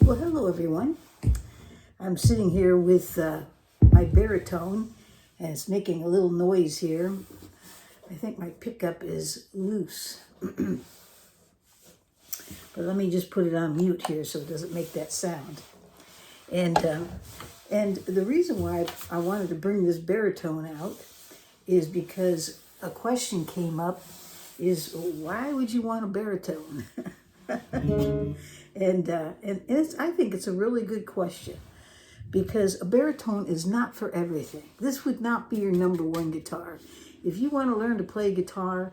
Well, hello everyone. I'm sitting here with my baritone and it's making a little noise here. I think my pickup is loose. But let me just put it on mute here so it doesn't make that sound. And the reason why I wanted to bring this baritone out is because a question came up, is why would you want a baritone? And I think it's a really good question, because a baritone is not for everything. This would not be your number one guitar. If you want to learn to play guitar,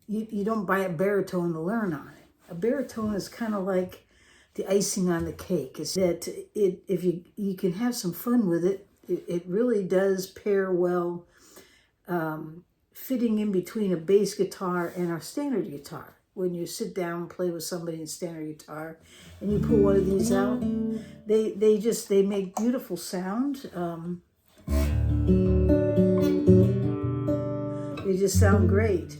you don't buy a baritone to learn on it. A baritone is kind of like the icing on the cake. Is that if you can have some fun with it, it really does pair well, fitting in between a bass guitar and a standard guitar. When you sit down and play with somebody in standard guitar and you pull one of these out, they make beautiful sound. They just sound great.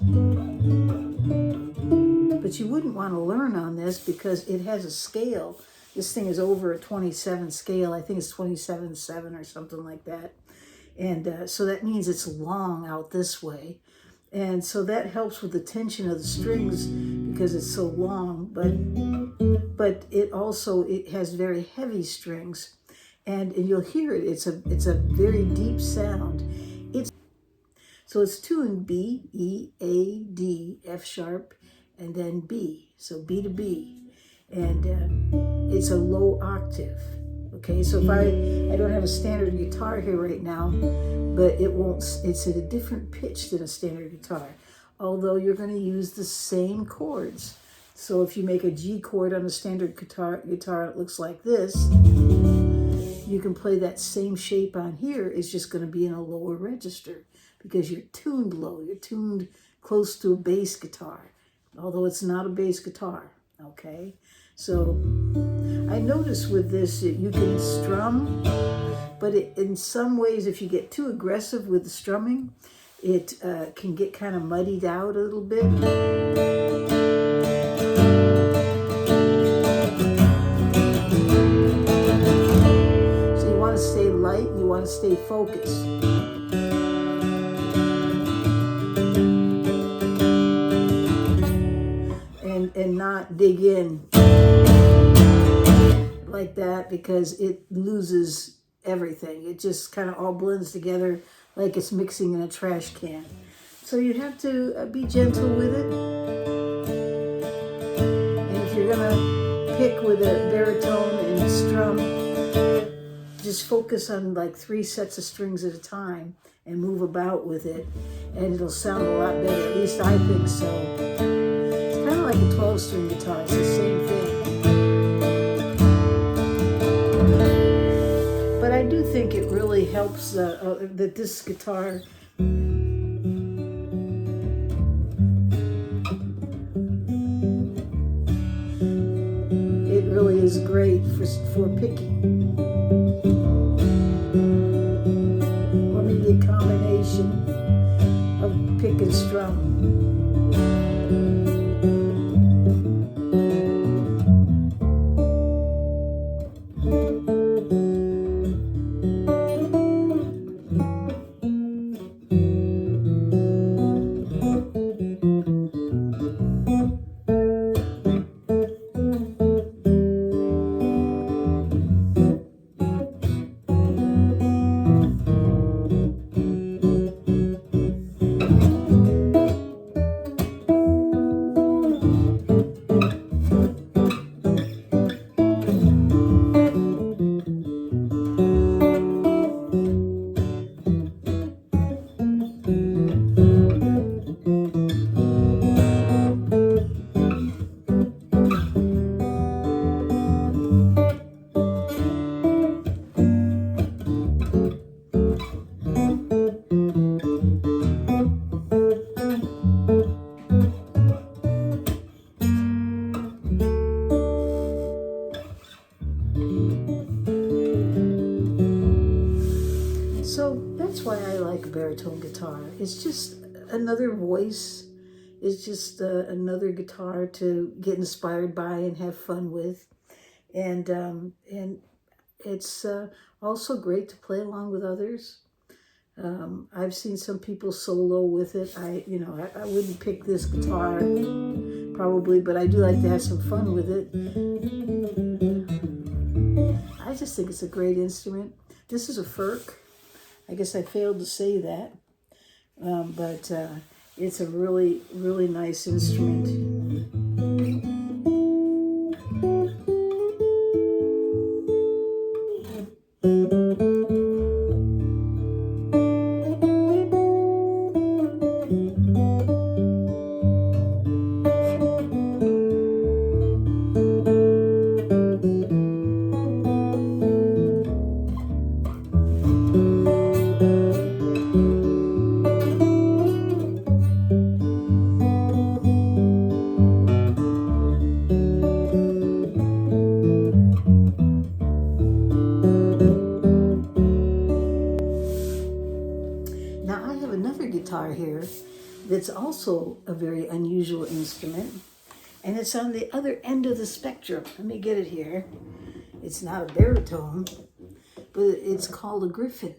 But you wouldn't want to learn on this because it has a scale. This thing is over a 27 scale. I think it's 27.7 or something like that. And so that means it's long out this way. And so that helps with the tension of the strings because it's so long, but it has very heavy strings, and you'll hear it. It's a very deep sound. So it's tuned B, E, A, D, F sharp, and then B. So B to B, and it's a low octave. Okay, so if I don't have a standard guitar here right now, but it's at a different pitch than a standard guitar, although you're going to use the same chords. So if you make a G chord on a standard guitar, it looks like this. You can play that same shape on here. It's just going to be in a lower register because you're tuned low. You're tuned close to a bass guitar, although it's not a bass guitar. Okay, so I noticed with this you can strum, but in some ways, if you get too aggressive with the strumming, it can get kind of muddied out a little bit. So you want to stay light, you want to stay focused. And not dig in like that, because it loses everything. It just kind of all blends together like it's mixing in a trash can. So you have to be gentle with it. And if you're gonna pick with a baritone and strum, just focus on like 3 sets of strings at a time and move about with it, and it'll sound a lot better. At least I think so. Kind of like a 12-string guitar, it's the same thing. But I do think it really helps that this guitar it really is great for picking. Or maybe a combination of pick and strum. guitar. It's just another voice. It's just another guitar to get inspired by and have fun with. And it's also great to play along with others. I've seen some people solo with it. I wouldn't pick this guitar probably, but I do like to have some fun with it. I just think it's a great instrument. This is a Furch. I guess I failed to say that, but it's a really, really nice instrument. Now I have another guitar here that's also a very unusual instrument, and it's on the other end of the spectrum. Let me get it here. It's not a baritone, but it's called a Gryphon.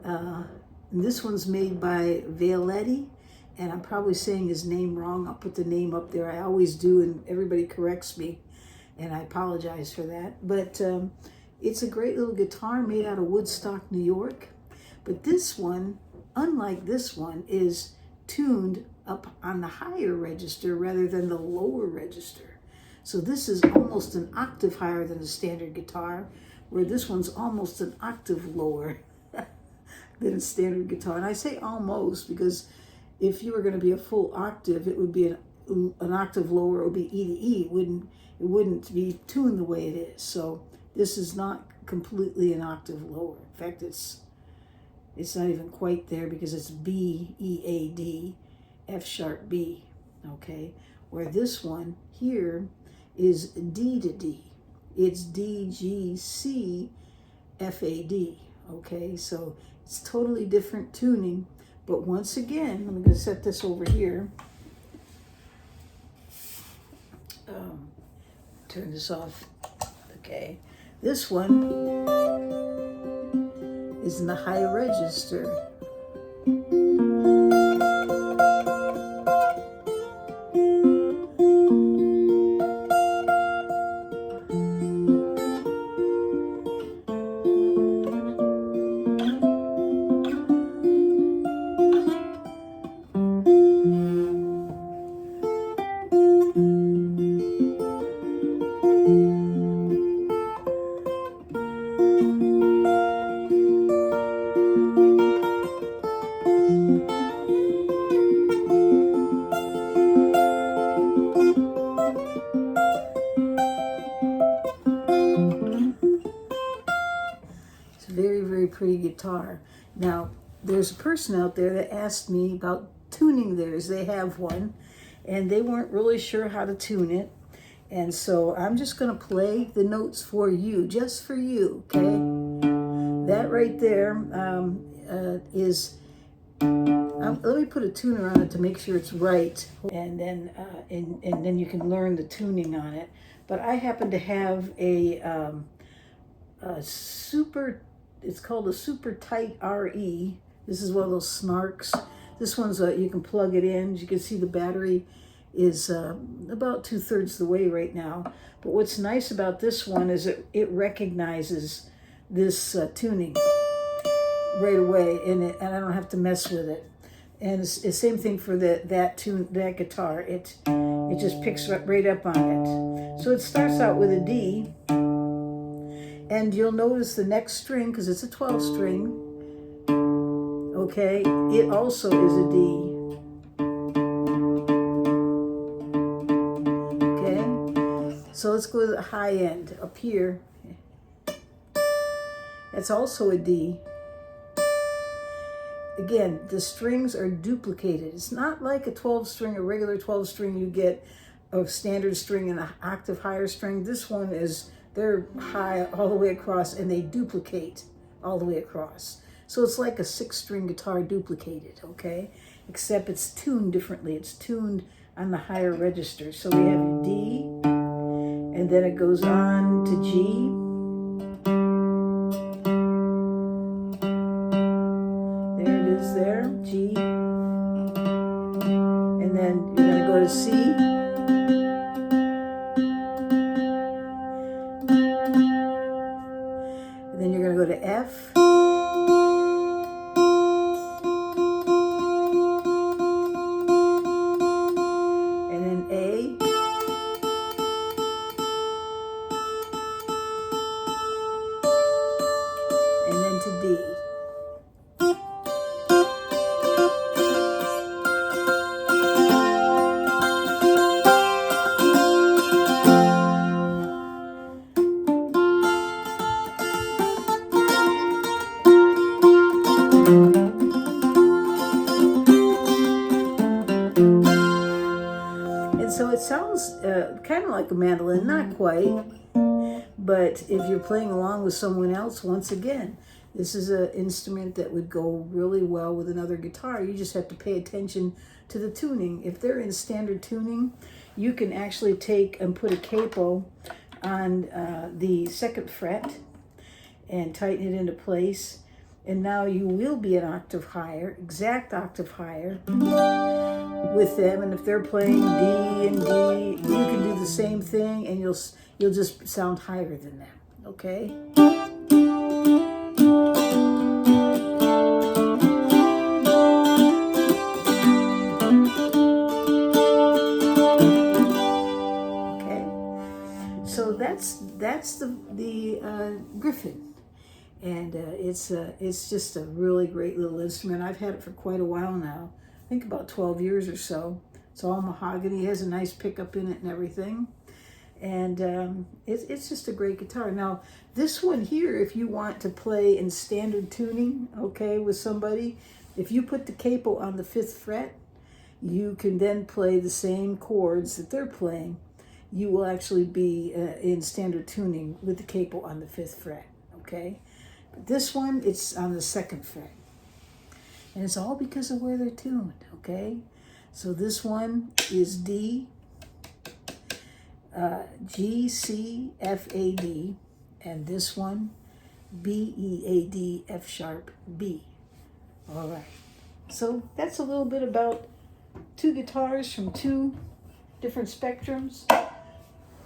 And this one's made by Veillette, and I'm probably saying his name wrong. I'll put the name up there. I always do, and everybody corrects me, and I apologize for that. But it's a great little guitar made out of Woodstock, New York. But this one, unlike this one, is tuned up on the higher register rather than the lower register. So this is almost an octave higher than a standard guitar, where this one's almost an octave lower than a standard guitar. And I say almost because if you were going to be a full octave, it would be an octave lower. It would be E to E. It wouldn't be tuned the way it is. So this is not completely an octave lower. In fact, it's not even quite there because it's B, E, A, D, F sharp B, okay? Where this one here is D to D. It's D, G, C, F, A, D, okay? So it's totally different tuning. But once again, I'm going to set this over here. Turn this off, okay? This one is in the high register. Very, very pretty guitar. Now, there's a person out there that asked me about tuning theirs. They have one, and they weren't really sure how to tune it. And so I'm just going to play the notes for you, just for you, okay? That right there is... let me put a tuner on it to make sure it's right, and then and then you can learn the tuning on it. But I happen to have a super... It's called a super tight RE. This is one of those snarks. This one's you can plug it in. As you can see, the battery is about 2/3 the way right now. But what's nice about this one is it recognizes this tuning right away, and I don't have to mess with it. And it's the same thing for that guitar. It just picks right up on it. So it starts out with a D. And you'll notice the next string, because it's a 12 string, okay, it also is a D. Okay, so let's go to the high end up here. That's also a D. Again, the strings are duplicated. It's not like a 12 string, a regular 12 string. You get a standard string and an octave higher string. This one is... they're high all the way across, and they duplicate all the way across. So it's like a 6-string guitar duplicated, okay? Except it's tuned differently. It's tuned on the higher register. So we have D, and then it goes on to G. There it is there, G. And then you're going to go to C. And then you're going to go to F. And then A. And then to D. And so it sounds kind of like a mandolin, not quite, but if you're playing along with someone else, once again, this is an instrument that would go really well with another guitar. You just have to pay attention to the tuning. If they're in standard tuning, you can actually take and put a capo on the 2nd fret and tighten it into place. And now you will be an octave higher, exact octave higher with them. And if they're playing D and D, you can do the same thing, and you'll just sound higher than them, okay? Okay, so that's the Gryphon. And it's just a really great little instrument. I've had it for quite a while now. I think about 12 years or so. It's all mahogany. It has a nice pickup in it and everything. And it's just a great guitar. Now, this one here, if you want to play in standard tuning, okay, with somebody, if you put the capo on the 5th fret, you can then play the same chords that they're playing. You will actually be in standard tuning with the capo on the 5th fret, okay? This one, it's on the 2nd fret. And it's all because of where they're tuned, okay? So this one is D, G, C, F, A, D. And this one, B, E, A, D, F sharp, B. All right. So that's a little bit about 2 guitars from 2 different spectrums.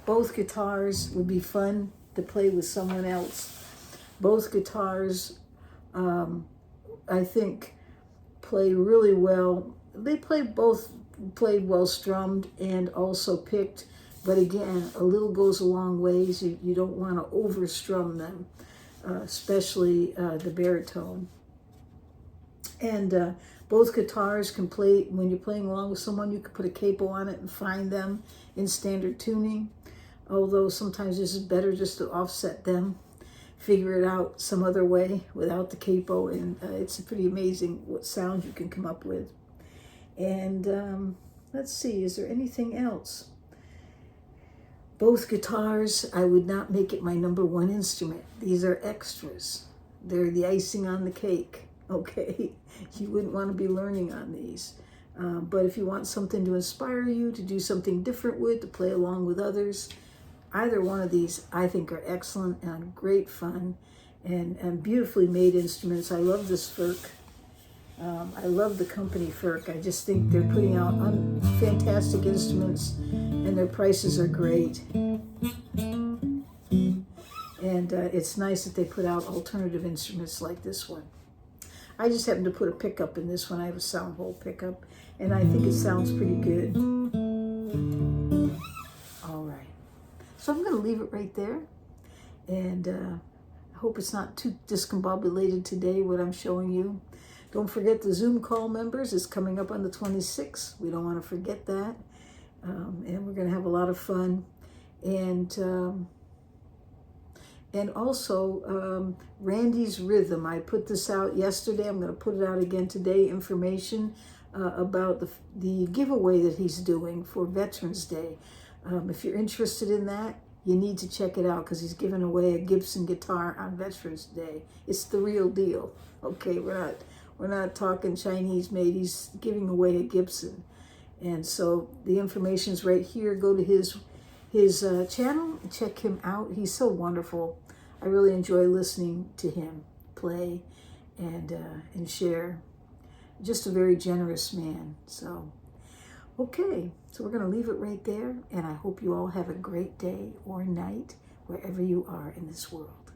Both guitars would be fun to play with someone else. Both guitars, I think, play really well. They played well strummed and also picked, but again, a little goes a long ways. You don't want to over strum them, especially the baritone. And both guitars can play, when you're playing along with someone, you can put a capo on it and find them in standard tuning, although sometimes this is better just to offset them. Figure it out some other way without the capo, and it's pretty amazing what sound you can come up with. And let's see, is there anything else? Both guitars, I would not make it my #1 instrument. These are extras. They're the icing on the cake, okay? You wouldn't want to be learning on these. But if you want something to inspire you, to do something different with, to play along with others, either one of these, I think, are excellent and great fun and beautifully made instruments. I love this Furch. I love the company Furch. I just think they're putting out fantastic instruments, and their prices are great. And it's nice that they put out alternative instruments like this one. I just happened to put a pickup in this one. I have a sound hole pickup, and I think it sounds pretty good. So I'm going to leave it right there, and I hope it's not too discombobulated today, what I'm showing you. Don't forget the Zoom call members is coming up on the 26th. We don't want to forget that, and we're going to have a lot of fun. And also Randy's Rhythm. I put this out yesterday. I'm going to put it out again today. Information about the giveaway that he's doing for Veterans Day. If you're interested in that, You need to check it out because he's giving away a Gibson guitar on Veterans Day. It's the real deal. Okay, we're not talking Chinese made. He's giving away a Gibson. And so the information's right here. Go to his channel and check him out. He's so wonderful. I really enjoy listening to him play and share. Just a very generous man. So, okay, so we're going to leave it right there. And I hope you all have a great day or night wherever you are in this world.